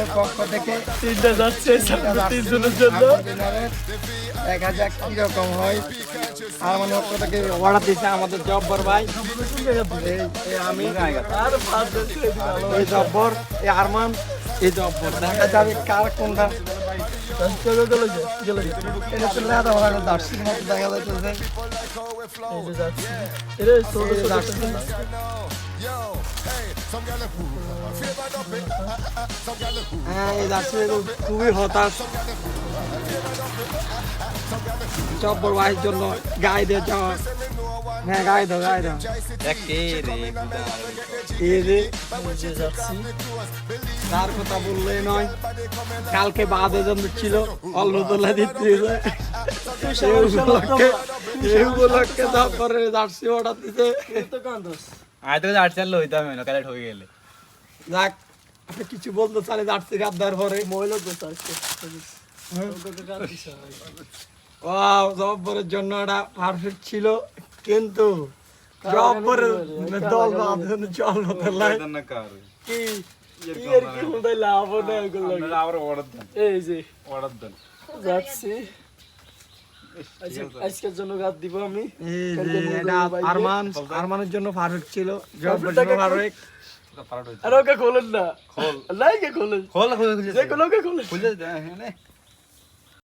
ডিনারের পক্ষ থেকে তিনটা যাচ্ছে তিনজনের জন্য 1000 কিরকম হয় আরমান পক্ষ থেকে অর্ডার দিচ্ছে আমাদের জব্বর ভাই এই আমি আর পাঁচ যাচ্ছে এই জব্বর এই আরমান এই জব্বর দেখা যাবে কার কোনটা এটা তো লেদা ওরা দার্শিক মতো দেখা যাচ্ছে হ্যাঁ এই দার্শিক খুবই হতাশ জব্বর ভাইয়ের জন্য গায়ে দিয়ে যাওয়া হ্যাঁ গায়ে দাও এই যে তার কথা বললে নয় কালকে বাদে জন্য ছিল অল্লতলা দিতে এই উপলক্ষে তারপরে জার্সি অর্ডার দিতে যাক আপনি কিছু বলতে চান জার্সি গাদ দেওয়ার পরে মহিলা ওয়াও জব্বরের জন্য এটা পারফেক্ট ছিল কিন্তু জব্বরের দল বাঁধন চল মতো লাগে কি এর কি কোনটাই লাভ না এগুলো এই যে যাচ্ছি আজকের জন্য গাদ দিব আমি এই যে এটা আরমানের জন্য পারফেক্ট ছিল জব্বরের জন্য পারফেক্ট আর ওকে খোলেন না খোল নাই কে খোলেন খোল যে কোনোকে খোলেন খুলে